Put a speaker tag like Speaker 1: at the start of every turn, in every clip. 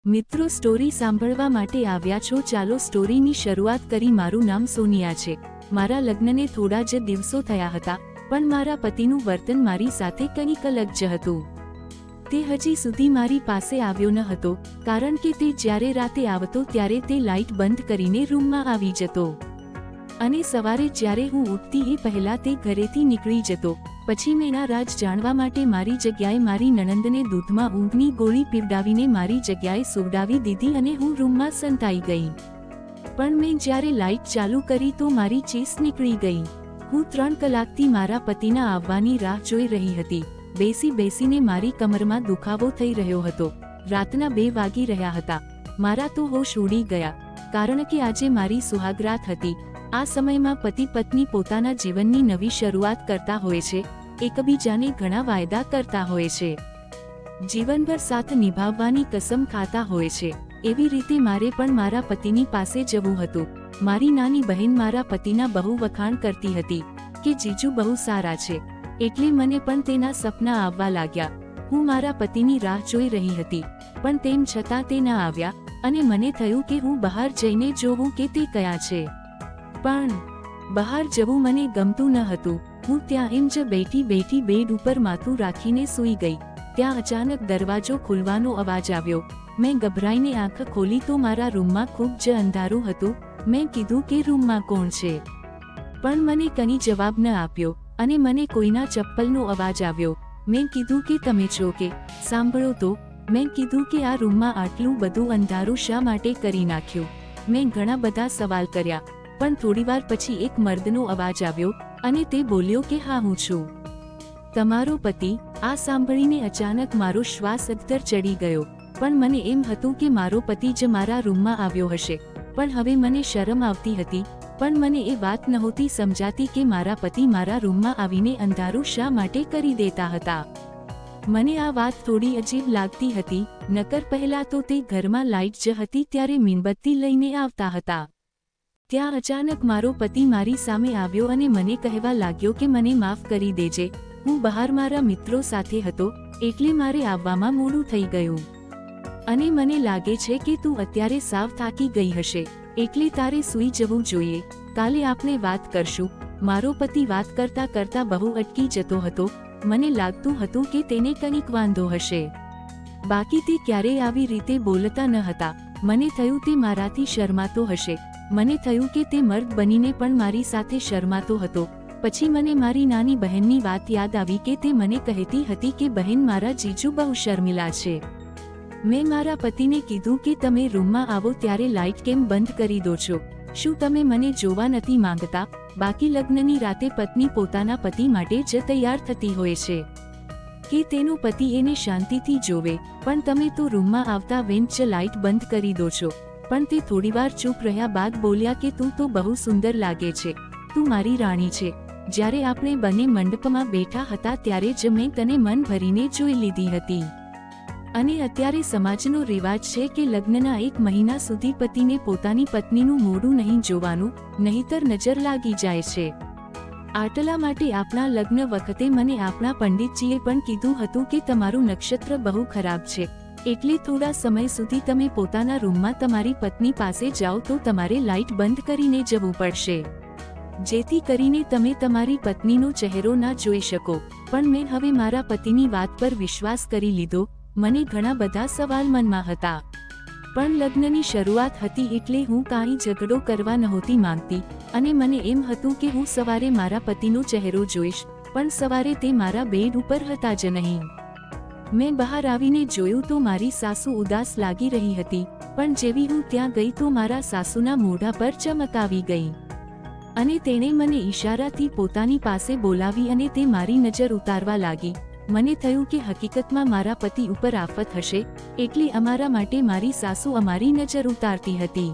Speaker 1: મિત્રો સ્ટોરી સાંભળવા માટે આવ્યા છો? ચાલો સ્ટોરીની શરૂઆત કરી। મારું નામ સોનિયા છે। મારા લગ્નને થોડા જ દિવસો થયા હતા, પણ મારા પતિનું વર્તન મારી સાથે કંઈક અલગ જ હતું। તે હજી સુધી મારી પાસે આવ્યો ન હતો, કારણ કે તે જ્યારે રાતે આવતો ત્યારે તે લાઇટ બંધ કરીને રૂમમાં આવી જતો અને સવારે જ્યારે હું ઉઠતી એ પહેલા તે ઘરેથી નીકળી જતો। પછી મેં આ રાજ જાણવા માટે મારી જગ્યાએ મારી નણંદને દૂધમાં ઊંઘની ગોળી પીવડાવીને મારી જગ્યાએ સુવડાવી દીધી અને હું રૂમમાં સંતાઈ ગઈ। પણ મેં જ્યારે લાઇટ ચાલુ કરી તો મારી ચીસ નીકળી ગઈ। હું 3 કલાકથી મારા પતિના આવવાની રાહ જોઈ રહી હતી। બેસી બેસીને મારી કમરમાં દુખાવો થઈ રહ્યો હતો। રાતના 2 વાગી રહ્યા હતા। મારા તો હોશ ઉડી ગયા, કારણ કે આજે મારી સુહાગરાત હતી। આ સમયમાં પતિ પત્ની પોતાના જીવનની નવી શરૂઆત કરતા હોય છે, એકબીજાને ઘણા વાયદા કરતા હોય છે, જીવનભર સાથ નિભાવવાની કસમ ખાતા હોય છે। એવી રીતે મારે પણ મારા પતિની પાસે જવું હતું। મારી નાની બહેન મારા પતિના બહુ વખાણ કરતી હતી કે જીજુ બહુ સારા છે, એટલે મને પણ તેના સપના આવવા લાગ્યા। હું મારા પતિની રાહ જોઈ રહી હતી, પણ તેમ છતાં તે ન આવ્યા અને મને થયું કે હું બહાર જઈને જોઉં કે તે કયા છે। પણ બહાર જવું મને ગમતું ન હતું। હું ત્યાં એમ જ બેઠી બેઠી બેડ ઉપર માથું રાખીને સૂઈ ગઈ। ત્યાં અચાનક દરવાજો ખુલવાનો અવાજ આવ્યો। મેં ગભરાઈને આંખ ખોલી તો મારા રૂમમાં ખૂબ જ અંધારું હતું। મેં કીધું કે રૂમમાં કોણ છે, પણ મને કંઈ જવાબ ન આપ્યો અને મને કોઈના ચપ્પલનો અવાજ આવ્યો। મેં કીધું કે તમે છો કે? સાંભળો તો, મેં કીધું કે આ રૂમમાં આટલું બધું અંધારું શા માટે કરી નાખ્યું? મેં ઘણા બધા સવાલ કર્યા, પણ થોડીવાર પછી એક મર્દનો અવાજ આવ્યો અને તે બોલ્યો કે હા, હું છું, તમારો પતિ। આ સાંભળીને અચાનક મારો શ્વાસ અદ્ધર ચડી ગયો। પણ મને એમ હતું કે મારો પતિ જ મારા રૂમમાં આવ્યો હશે, પણ હવે મને શરમ આવતી હતી। પણ મને એ વાત નહોતી સમજાતી કે મારા પતિ મારા રૂમમાં આવીને અંધારું શા માટે કરી દેતા હતા। મને આ વાત થોડી અજીબ લાગતી હતી, નકર પહેલા તો તે ઘરમાં લાઇટ જ હતી ત્યારે મીણબત્તી લઈને આવતા હતા। ત્યાં અચાનક મારો પતિ મારી સામે આવ્યો અને મને કહેવા લાગ્યો કે મને માફ કરી દેજે, હું બહાર મારા મિત્રો સાથે હતો એટલે મારે આવવામાં મોડું થઈ ગયું અને મને લાગે છે કે તું અત્યારે સાવ થાકી ગઈ હશે, એટલે તારે સૂઈ જવું જોઈએ, કાલે આપણે વાત કરશું। મારો પતિ વાત કરતા કરતા બહુ અટકી જતો હતો। મને લાગતું હતું કે તેને કંઈક વાંધો હશે, બાકી તે ક્યારેય આવી રીતે બોલતા ન હતા। મને થયું તે મારાથી શરમાતો હશે। મને થયું કે તે મર્દ બનીને પણ મારી સાથે શરમાતો હતો। પછી મને મારી નાની બહેનની વાત યાદ આવી કે તે મને કહેતી હતી કે બહેન, મારા જીજુ બહુ શર્મિલા છે। મેં મારા પતિને કીધું કે તમે રૂમમાં આવો ત્યારે લાઇટ કેમ બંધ કરી દો છો? શું તમે મને જોવા નથી માંગતા? બાકી લગ્નની રાતે પત્ની પોતાના પતિ માટે જ તૈયાર થતી હોય છે કે તેનો પતિ એને શાંતિથી જોવે, પણ તમે તો રૂમમાં આવતા વેંત જ લાઇટ બંધ કરી દો છો। પણ તે થોડીવાર ચૂપ રહ્યા બાદ બોલ્યા કે તું તો બહુ સુંદર લાગે છે, તું મારી રાણી છે। જ્યારે આપણે બંને મંડપમાં બેઠા હતા ત્યારે જ મેં તને મન ભરીને જોઈ લીધી હતી અને અત્યારે સમાજનો રિવાજ છે કે લગ્નના 1 મહિના સુધી પતિને પોતાની પત્નીનું મોઢું નહીં જોવાનું, નહીંતર નજર લાગી જાય છે। આટલા માટે આપણા લગ્ન વખતે મને આપણા પંડિતજીએ પણ કીધું હતું કે તમારું નક્ષત્ર બહુ ખરાબ છે, એટલે થોડા સમય સુધી તમે પોતાના રૂમમાં તમારી પત્ની પાસે જાઓ તો તમારે લાઇટ બંધ કરીને જવું પડશે, જેથી કરીને તમે તમારી પત્નીનો ચહેરો ના જોઈ શકો। પણ મેં હવે મારા પતિની વાત પર વિશ્વાસ કરી લીધો। મને ઘણા બધા સવાલ મનમાં હતા, પણ લગ્નની શરૂઆત હતી એટલે હું કાંઈ ઝઘડો કરવા નહોતી માંગતી અને મને એમ હતું કે હું સવારે મારા પતિનો ચહેરો જોઈશ, પણ સવારે તે મારા બેડ ઉપર હતા જ નહીં। મેં બહાર આવીને જોયું તો મારી સાસુ ઉદાસ લાગી રહી હતી, પણ જેવી હું ત્યાં ગઈ તો મારા સાસુના મોઢા પર ચમક આવી ગઈ અને તેણે મને ઈશારાથી પોતાની પાસે બોલાવી અને તે મારી નજર ઉતારવા લાગી। મને થયું કે હકીકતમાં મારા પતિ ઉપર આફત હશે, એટલે અમારા માટે મારી સાસુ અમારી નજર ઉતારતી હતી।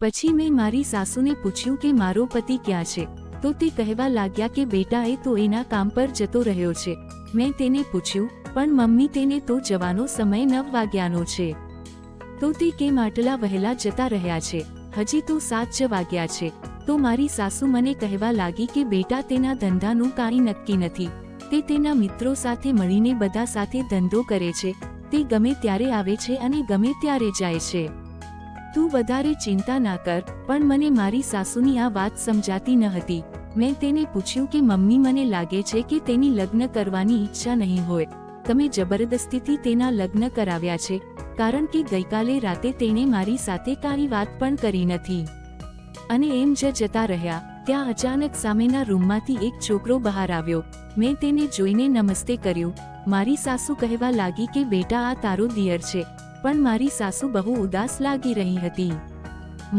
Speaker 1: પછી મેં મારી સાસુને પૂછ્યું કે મારો પતિ ક્યાં છે, તો તે કહેવા લાગ્યા કે બેટા એ તો એના કામ પર જતો રહ્યો છે। મેં તેને પૂછ્યું, પણ મમ્મી તેને તો જવાનો સમય 9 વાગ્યાનો છે, તો તે કેમ આટલા વહેલા જતા રહ્યા છે? હજી તો 7 જ વાગ્યા છે। તો મારી સાસુ મને કહેવા લાગી કે બેટા તેના ધંધાનું કાંઈ નક્કી નથી, તે તેના મિત્રો સાથે મળીને બધા સાથે ધંધો કરે છે, તે ગમે ત્યારે આવે છે અને ગમે ત્યારે જાય છે. તું વધારે ચિંતા ના કર. પણ મને મારી સાસુની આ વાત સમજાતી ન હતી. મેં તેને પૂછ્યું કે મમ્મી, મને લાગે છે કે તેની લગ્ન કરવાની ઈચ્છા નહીં હોય. તમે જબરદસ્તીથી તેના લગ્ન કરાવ્યા છે, કારણ કે ગઈકાલે રાતે તેણે મારી સાથે કાંઈ વાત પણ કરી નથી. અને એમ જ જતા રહ્યા. ત્યાં અચાનક સામેના રૂમમાંથી એક છોકરો બહાર આવ્યો. મેં તેને જોઈને નમસ્તે કર્યું. મારી સાસુ કહેવા લાગી કે બેટા, આ તારો દિયર છે. પણ મારી સાસુ બહુ ઉદાસ લાગી રહી હતી.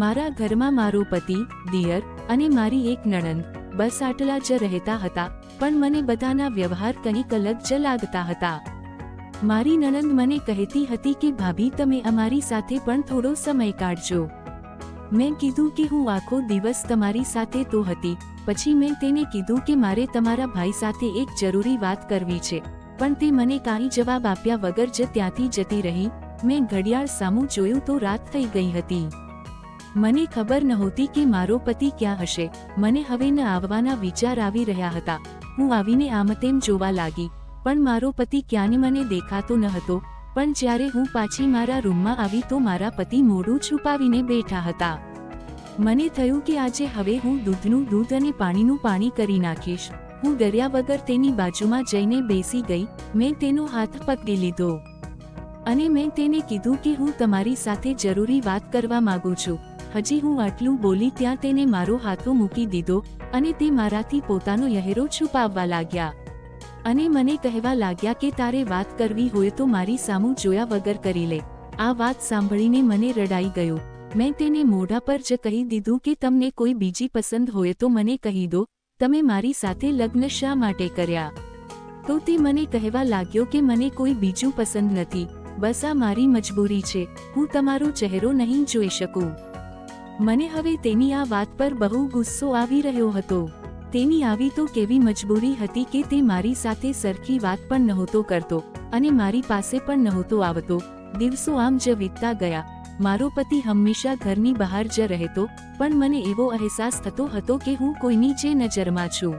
Speaker 1: મારા ઘરમાં મારો પતિ, દિયર અને મારી એક નણંદ, બસ આટલા જ રહેતા હતા. પણ મને બધાના વ્યવહાર કંઈક અલગ જ લાગતા હતા. મારી નણંદ મને કહેતી હતી કે ભાભી, તમે અમારી સાથે પણ થોડો સમય કાઢજો. મેં કીધું કે હું આખો દિવસ તમારી સાથે તો હતી. પછી મેં તેને કીધું કે મારે તમારા ભાઈ સાથે એક જરૂરી વાત કરવી છે. પણ તે મને કાંઈ જવાબ આપ્યા વગર જ ત્યાંથી જતી રહી. મેં ઘડિયાળ સામું જોયું તો રાત થઈ ગઈ હતી. મને ખબર નહોતી કે મારો પતિ ક્યાં હશે. મને હવે ન આવવાના વિચાર આવી રહ્યા હતા. હું આવીને આમ તેમ જોવા લાગી, પણ મારો પતિ ક્યાંય મને દેખાતો ન હતો. પણ જ્યારે હું પાછી મારા રૂમમાં આવી તો મારા પતિ મોઢું છુપાવીને બેઠા હતા. મને થયું કે આજે હવે હું દૂધનું દૂધ અને પાણીનું પાણી કરી નાખીશ. હું ડર્યા વગર તેની બાજુમાં જઈને બેસી ગઈ. મેં તેનો હાથ પકડી લીધો અને મેં તેને કીધું કે હું તમારી સાથે જરૂરી વાત કરવા માંગુ છું. હજી હું આટલું બોલી ત્યાં તેને મારો હાથો મૂકી દીધો અને તે મારાથી પોતાનો યહેરો છુપાવવા લાગ્યા. અને મને કહેવા લાગ્યા કે તારે વાત કરવી હોય તો મારી સામું જોયા વગર કરી લે. આ વાત સાંભળીને મને રડાઈ ગયું. મેં તેને મોઢા પર જ કહી દીધું કે તમને કોઈ બીજી પસંદ હોય તો મને કહી દો. તમે મારી સાથે લગ્ન શા માટે કર્યા? તો તે મને કહેવા લાગ્યો કે મને કોઈ બીજું પસંદ નથી. બસ આ મારી મજબૂરી છે. હું તમારો ચહેરો નહીં જોઈ શકું. મને હવે તેની આ વાત પર બહુ ગુસ્સો આવી રહ્યો હતો. તેની આવી તો કેવી મજબૂરી હતી કે તે મારી સાથે સરખી વાત પણ નહોતો કરતો અને મારી પાસે પણ નહોતો આવતો. દિવસો આમ જ વીતતા ગયા. મારો પતિ હંમેશા ઘરની બહાર જ રહેતો, પણ મને એવો અહેસાસ થતો હતો કે હું કોઈની જે નજરમાં છું.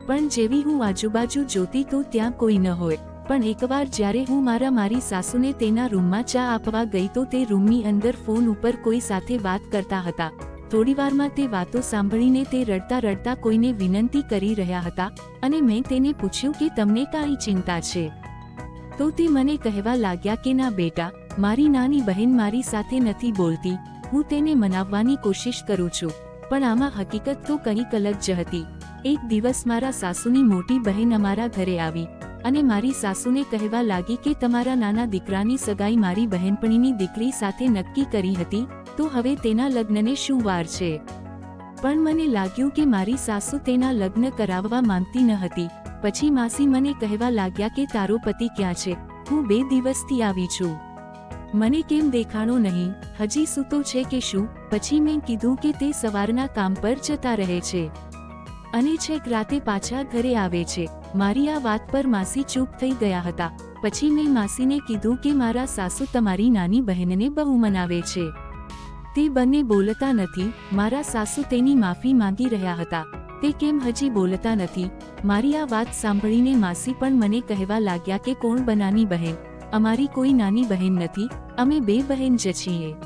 Speaker 1: પણ જેવી હું આજુબાજુ જોતી તો ત્યાં કોઈ ન હોય. પણ એકવાર જ્યારે હું મારી સાસુને તેના રૂમમાં ચા આપવા ગઈ તો તે રૂમની અંદર ફોન ઉપર કોઈ સાથે વાત કરતા હતા. થોડીવારમાં તે વાતો સાંભળીને તે રડતા રડતા કોઈને વિનંતી કરી રહ્યા હતા અને મેં તેને પૂછ્યું કે તમને કાંઈ ચિંતા છે? તો તે મને કહેવા લાગ્યા કે ના બેટા, મારી નાની બહેન મારી સાથે નથી બોલતી. હું તેને મનાવવાની કોશિશ કરું છું, પણ આમાં હકીકત તો કંઈક અલગ જ હતી. એક દિવસ મારા સાસુની મોટી બહેન અમારા ઘરે આવી અને મારી સાસુને કહેવા લાગી કે તમારા નાના દીકરાની સગાઈ મારી બહેનપણીની દીકરી સાથે નક્કી કરી હતી, તો હવે તેના લગ્નને શું વાર છે? પણ મને લાગ્યું કે મારી સાસુ તેના લગ્ન કરાવવા માંગતી ન હતી. પછી માસી મને કહેવા લાગ્યા કે તારો પતિ ક્યાં છે? હું 2 દિવસથી આવી છું. મને કેમ દેખાણો નહીં? હજી સૂતો છે કે શું? પછી મેં કીધું કે તે સવારના કામ પર જતા રહે છે અને છેક રાતે પાછા ઘરે આવે છે. મારી આ વાત પર માસી ચૂપ થઈ ગયા હતા. પછી મેં માસીને કીધું કે મારા સાસુ તમારી નાની બહેનને બહુ મનાવે છે. તે બંને બોલતા નથી. મારા સાસુ તેની માફી માંગી રહ્યા હતા. તે કેમ હજી બોલતા નથી? મારી આ વાત સાંભળીને માસી પણ મને કહેવા લાગ્યા કે કોણ બનાની બહેન? અમારી કોઈ નાની બહેન નથી, અમે 2 બહેન જ છીએ.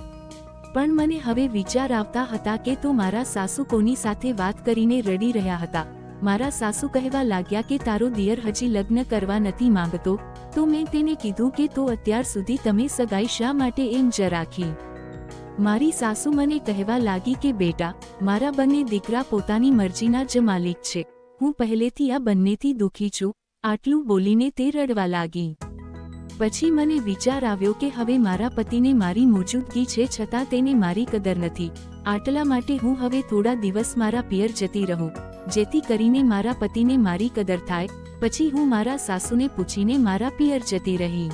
Speaker 1: પણ મને હવે વિચાર આવતા હતા કે તો મારા સાસુ કોની સાથે વાત કરીને રડી રહ્યા હતા. મારા સાસુ કહેવા લાગ્યા કે તારો દિયર હજી લગ્ન કરવા નથી માંગતો. તો મેં તેને કીધું કે તો અત્યાર સુધી તમે સગાઈ શા માટે એમ જ રાખી? મારી સાસુ મને કહેવા લાગી કે બેટા, મારા બંને દીકરા પોતાની મરજીના જ માલિક છે. હું પહેલેથી આ બંનેથી દુઃખી છું. આટલું બોલીને તે રડવા લાગી. પછી મને વિચાર આવ્યો કે હવે મારા પતિને મારી મોજૂદગી છે છતાં તેને મારી કદર નથી. આટલા માટે હું હવે થોડા દિવસ મારા પિયર જતી રહું, જેથી કરીને મારા પતિને મારી કદર થાય. પછી હું મારા સાસુને પૂછીને મારા પિયર જતી રહી.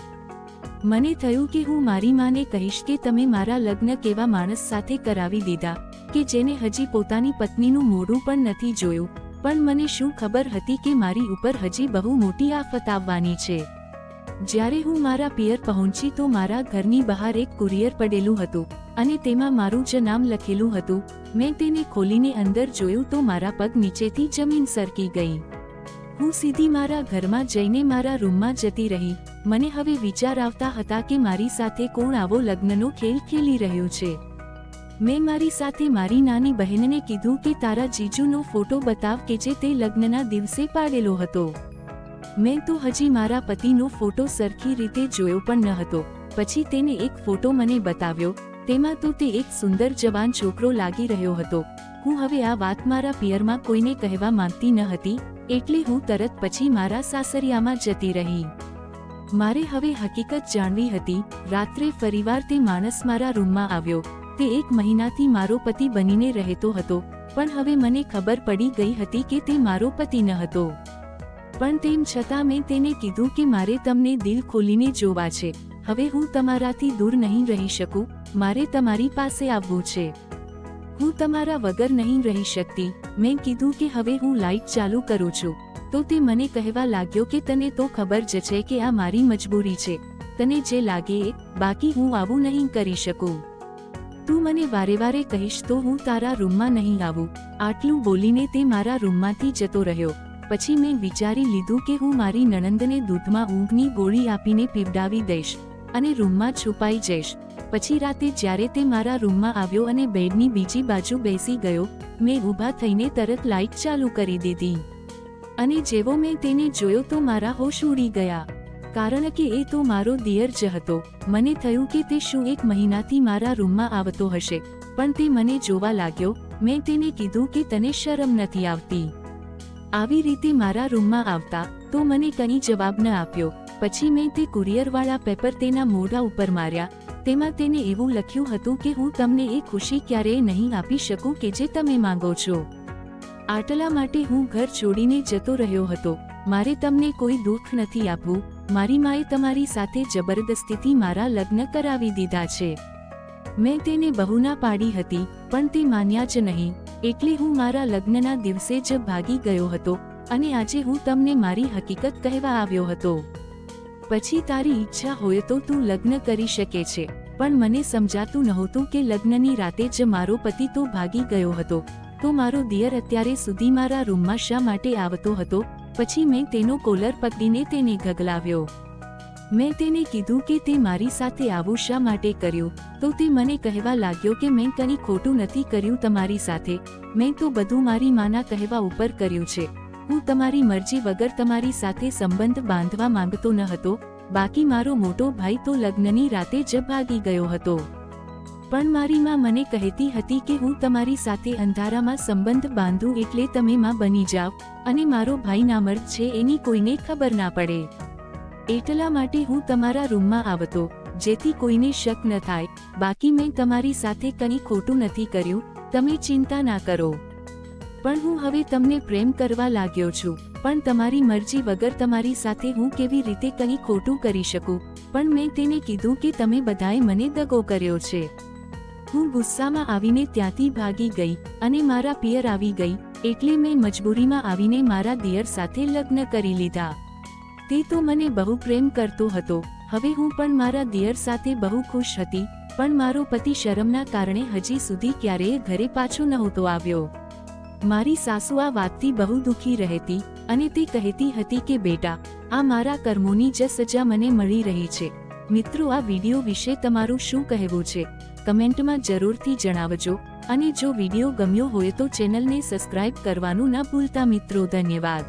Speaker 1: મને થયું કે હું મારી માને કહીશ કે તમે મારા લગ્ન કેવા માણસ સાથે કરાવી દીધા કે જેને હજી પોતાની પત્નીનું મોઢું પણ નથી જોયું. પણ મને શું ખબર હતી કે મારી ઉપર હજી બહુ મોટી આફત આવવાની છે. જ્યારે હું મારા પિયર પહોંચી તો મારા ઘરની બહાર એક કુરિયર પડેલું હતું અને તેમાં મારું જ નામ લખેલું હતું. મેં તેને ખોલીને અંદર જોયું તો મારા પગ નીચેથી જમીન સરકી ગઈ. હું સીધી મારા ઘરમાં જઈને મારા રૂમમાં જતી રહી. મને હવે વિચાર આવતા હતા કે મારી સાથે કોણ આવો લગ્નનો ખેલ ખેલી રહ્યું છે. મેં મારી સાથે મારી નાની બહેનને કીધું કે તારા જીજુનો ફોટો બતાવ કે જે તે લગ્નના દિવસે પાડેલો હતો. મેં તો હજી મારા પતિનો ફોટો સરખી રીતે જોયો પણ ન હતો. પછી તેને એક ફોટો મને બતાવ્યો. તેમાં તો તે એક સુંદર જવાન છોકરો લાગી રહ્યો હતો. હું હવે આ વાત મારા પિયરમાં કોઈને કહેવા માંગતી ન હતી, એટલે હું તરત પછી મારા સાસરિયામાં જતી રહી. મારે હવે હકીકત જાણવી હતી. રાત્રે ફરીવાર તે માણસ મારા રૂમમાં આવ્યો. તે 1 મહિનાથી મારો પતિ બનીને રહેતો હતો, પણ હવે મને ખબર પડી ગઈ હતી કે તે મારો પતિ ન હતો. પણ તેમ છતાં મેં તેને કીધું કે મારે તમને દિલ ખોલીને જોવા છે. હવે હું તમારાથી દૂર નહીં રહી શકું. મારે તમારી પાસે આવવું છે. હું તમારા વગર નહીં રહી શકતી. મેં કીધું કે હવે હું લાઇટ ચાલુ કરું છું. તો તે મને કહેવા લાગ્યો કે તને તો ખબર જ છે કે આ મારી મજબૂરી છે. તને જે લાગે એ, બાકી હું આવું નહીં કરી શકું. તું મને વારે વારે કહીશ તો હું તારા રૂમમાં નહીં આવું. આટલું બોલીને તે મારા રૂમમાંથી જતો રહ્યો. પછી મેં વિચારી લીધું કે હું મારી નણંદને દૂધમાં ઊંઘની ગોળી આપીને પીવડાવી દઈશ અને રૂમમાં છુપાઈ જઈશ. પછી રાતે જ્યારે તે મારા રૂમમાં આવ્યો અને બેડની બીજી બાજુ બેસી ગયો, મેં ઊભા થઈને તરત લાઇટ ચાલુ કરી દીધી. અને જેવો મેં તેને જોયો તો મારા હોશ ઉડી ગયા. કારણ કે એ તો મારો દિયર જ હતો. મને થયું કે તે શું 1 મહિનાથી મારા રૂમમાં આવતો હશે, પણ તે મને જોવા લાગ્યો. મેં તેને કીધું કે તને શરમ નથી આવતી આવી રીતે મારા રૂમમાં આવતા? તો મને કંઈ જવાબ ન આપ્યો. પછી મેં તે કુરિયરવાળા પેપર તેના મોઢા ઉપર માર્યા. તેમાં તેને એવું લખ્યું હતું કે હું તમને એ ખુશી ક્યારેય નહીં આપી શકું કે જે તમે માંગો છો. આટલા માટે હું ઘર છોડીને જતો રહ્યો હતો. મારે તમને કોઈ દુઃખ નથી આપવું. મારી માએ તમારી સાથે જબરદસ્તીથી મારા લગ્ન કરાવી દીધા છે. મેં તેને બહુ ના પાડી હતી, પણ તે માન્યા જ નહીં. એટલે હું મારા લગ્નના દિવસે જ ભાગી ગયો હતો અને આજે હું તમને મારી હકીકત કહેવા આવ્યો હતો. પછી તારી ઈચ્છા હોય તો તું લગ્ન કરી શકે છે, પણ મને સમજાતું નહોતું કે લગ્નની રાતે જ મારો પતિ તો ભાગી ગયો હતો, તો મારો દિયર અત્યારે સુધી મારા રૂમમાં શા માટે આવતો હતો? પછી મેં તેનો કોલર પકડીને તેને ગગલાવ્યો. મેં તેને કીધું કે તે મારી સાથે આવું શા માટે કર્યું? તો તે મને કહેવા લાગ્યો કે મેં કંઈ ખોટું નથી કર્યું તમારી સાથે. મેં તો બધું મારી માના કહેવા ઉપર કર્યું છે. હું તમારી મરજી વગર તમારી સાથે સંબંધ બાંધવા માંગતો ન હતો. બાકી મારો મોટો ભાઈ તો લગ્નની રાતે જ ભાગી ગયો હતો. પણ મારી માં મને કહેતી હતી કે હું તમારી સાથે અંધારામાં સંબંધ બાંધું એટલે તમે માં બની જાવ અને મારો ભાઈ નામર્દ છે એની કોઈને ખબર ના પડે. એટલા માટે હું તમારા રૂમમાં આવતો, જેથી કોઈને શક ન થાય. બાકી મેં તમારી સાથે કંઈ ખોટું નથી કર્યું, તમે ચિંતા ના કરો. પણ હું હવે તમને પ્રેમ કરવા લાગ્યો છું, પણ તમારી મરજી વગર તમારી સાથે હું કેવી રીતે કંઈ ખોટું કરી શકું? પણ મેં તેને કીધું કે તમે બધાએ મને દગો કર્યો છે. હું ગુસ્સામાં આવીને ત્યાંથી ભાગી ગઈ અને મારા પિયર આવી ગઈ. એટલે મેં મજબૂરીમાં આવીને મારા દિયર સાથે લગ્ન કરી લીધા. તે તો મને બહુ પ્રેમ કરતો હતો. હવે હું પણ મારા દિયર સાથે બહુ ખુશ હતી, પણ મારો પતિ શરમના કારણે હજી સુધી ક્યારેય ઘરે પાછો નહોતો આવ્યો. મારી સાસુ આ વાતથી બહુ દુઃખી રહેતી અને તે કહેતી હતી કે બેટા, આ મારા કર્મોની જ સજા મને મળી રહી છે. મિત્રો, આ વિડીયો વિશે તમારું શું કહેવું છે? કમેન્ટમાં જરૂરથી જણાવજો. અને જો વિડીયો ગમ્યો હોય તો ચેનલને સબસ્ક્રાઇબ કરવાનું ન ભૂલતા મિત્રો. ધન્યવાદ.